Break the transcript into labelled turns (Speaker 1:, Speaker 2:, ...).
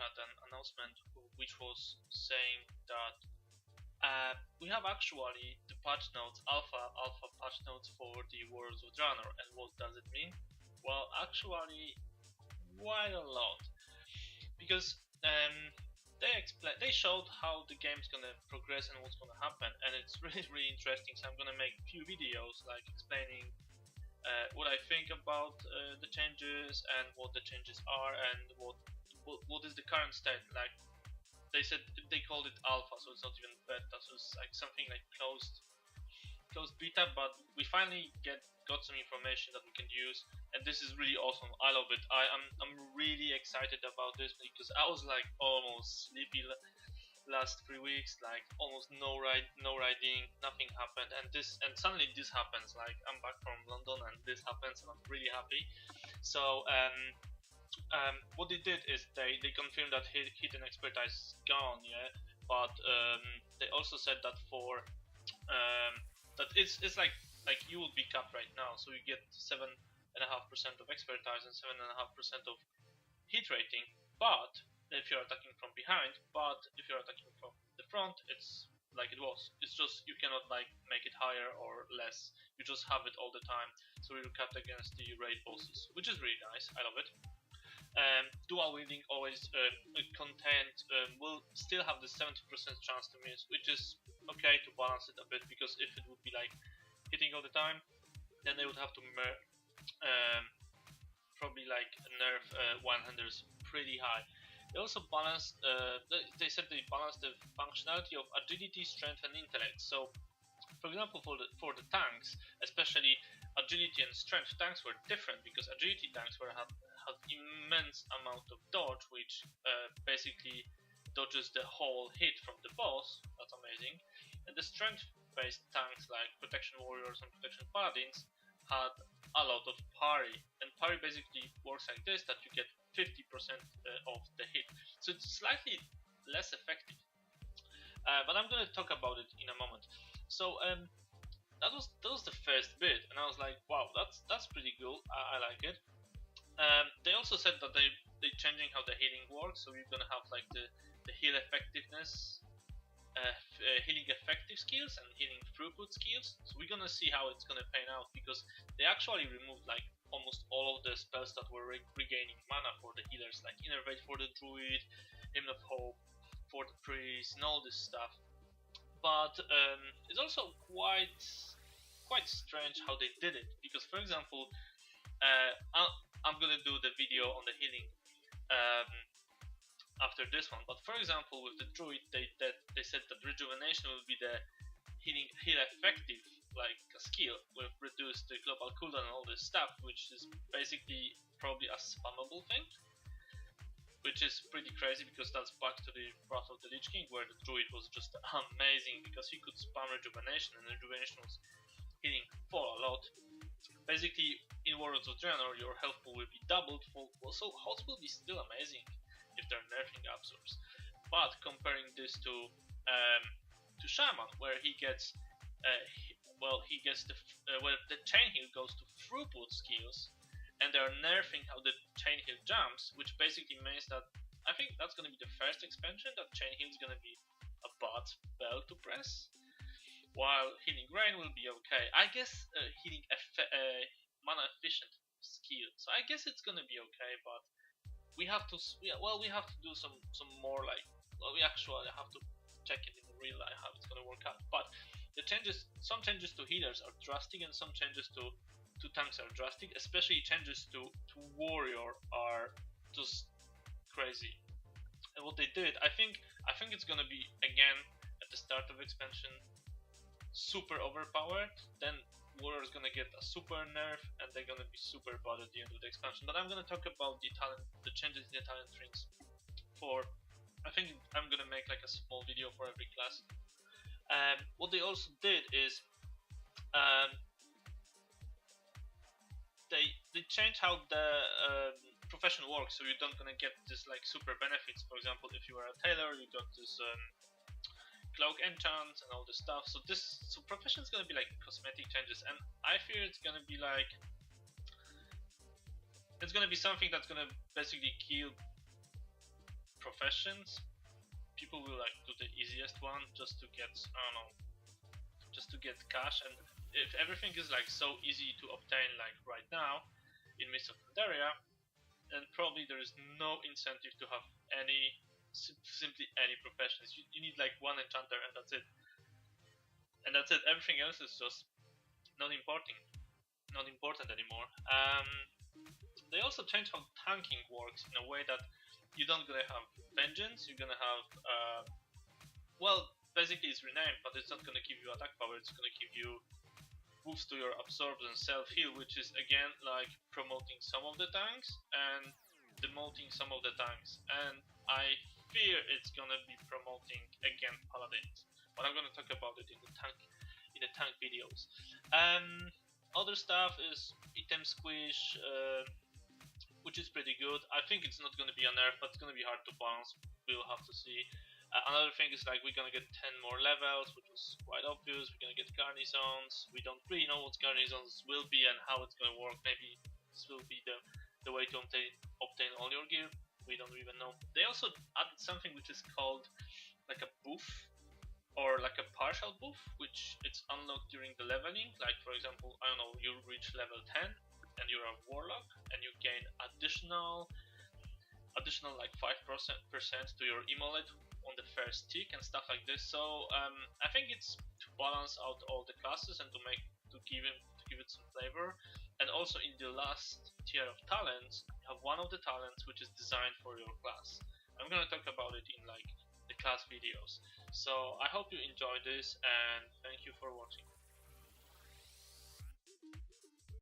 Speaker 1: had an announcement which was saying that we have actually the patch notes, alpha patch notes for the Warlords of Dreanor. And what does it mean? Well, actually, quite a lot, because they showed how the game's gonna progress and what's gonna happen, and it's really interesting. So I'm gonna make a few videos like explaining what I think about the changes and what the changes are, and what is the current state. Like they said, they called it alpha, so it's not even beta, so it's like something like closed beta, but we finally got some information that we can use, and this is really awesome. I love it. I'm really excited about this, because I was like almost sleepy last 3 weeks, like almost no riding, nothing happened, and suddenly this happens. Like I'm back from London and this happens, and I'm really happy. So what they did is they confirmed that hidden expertise is gone, yeah, but they also said that for that it's like you will be capped right now, so you get 7.5% of expertise and 7.5% of hit rating, but if you're attacking from behind. But if you're attacking from the front, it's like it was. It's just you cannot like make it higher or less. You just have it all the time. So you're capped against the raid bosses, which is really nice. I love it. Dual wielding always content will still have the 70% chance to miss, which is okay to balance it a bit, because if it would be like hitting all the time, then they would have to probably like nerf one-handers pretty high. They also balanced, they said they balanced the functionality of agility, strength, and intellect. So, for example, for the tanks, especially agility and strength tanks were different, because agility tanks had immense amount of dodge, which basically dodges the whole hit from the boss. That's amazing. And the strength-based tanks like protection warriors and protection paladins had a lot of parry, and parry basically works like this: that you get 50% of the hit, so it's slightly less effective. But I'm gonna talk about it in a moment. So that was the first bit, and I was like, wow, that's pretty cool. I like it. They also said that they changing how the healing works, so you're gonna have like the heal effectiveness, healing effective skills and healing throughput skills. So we're gonna see how it's gonna pan out, because they actually removed like almost all of the spells that were regaining mana for the healers, like Innervate for the druid, Hymn of Hope for the priest, and all this stuff. But it's also quite strange how they did it, because for example, I'm gonna do the video on the healing after this one. But for example, with the druid, they said that rejuvenation will be the heal effective like a skill with reduced the global cooldown and all this stuff, which is basically probably a spammable thing, which is pretty crazy, because that's back to the Wrath of the Lich King, where the druid was just amazing, because he could spam rejuvenation, and rejuvenation was hitting for a lot. Basically, in Warlords of Dreanor, your health pool will be doubled, so health will be still amazing if they're nerfing absorbs. But comparing this to Shaman, where he gets the chain heal goes to throughput skills, and they're nerfing how the chain heal jumps, which basically means that I think that's going to be the first expansion that chain heal is going to be a bad spell to press, while healing rain will be okay. I guess healing mana efficient skill, so I guess it's going to be okay, but we have to do some more, like, we actually have to check it in real life how it's going to work out. But some changes to healers are drastic, and some changes to tanks are drastic. Especially changes to warrior are just crazy. And what they did, I think it's going to be again at the start of expansion super overpowered. Then warrior is going to get a super nerf, and they're going to be super bad at the end of the expansion. But I'm going to talk about the changes in the talent rings. I think I'm going to make like a small video for every class. What they also did is they changed how the profession works, so you don't gonna get this like super benefits. For example, if you are a tailor, you got this cloak enchant and all this stuff. So profession is gonna be like cosmetic changes, and I fear it's gonna be something that's gonna basically kill professions, people will like do the easiest one just to get, I don't know, just to get cash. And if everything is like so easy to obtain like right now in Mists of Pandaria, then probably there is no incentive to have any simply any professions. You need like one enchanter and that's it. And that's it. Everything else is just not important, not important anymore. They also changed how tanking works in a way that you don't gonna have vengeance. You're gonna have well, basically it's renamed, but it's not gonna give you attack power. It's gonna give you boost to your absorbs and self heal, which is again like promoting some of the tanks and demoting some of the tanks. And I fear it's gonna be promoting again paladins, but I'm gonna talk about it in the tank videos. Other stuff is item squish, which is pretty good. I think it's not going to be a nerf, but it's going to be hard to balance. We'll have to see. Another thing is like we're going to get 10 more levels, which was quite obvious. We're going to get garnisons. We don't really know what garnisons will be and how it's going to work. Maybe this will be the way to obtain all your gear. We don't even know. They also added something which is called like a buff, or like a partial buff, which it's unlocked during the leveling. Like for example, I don't know, you reach level 10 and you're a warlock and you gain additional like 5% to your emolate on the first tick and stuff like this. So I think it's to balance out all the classes and to give it some flavor. And also in the last tier of talents, you have one of the talents which is designed for your class. I'm gonna talk about it in like the class videos. So I hope you enjoyed this and thank you for watching.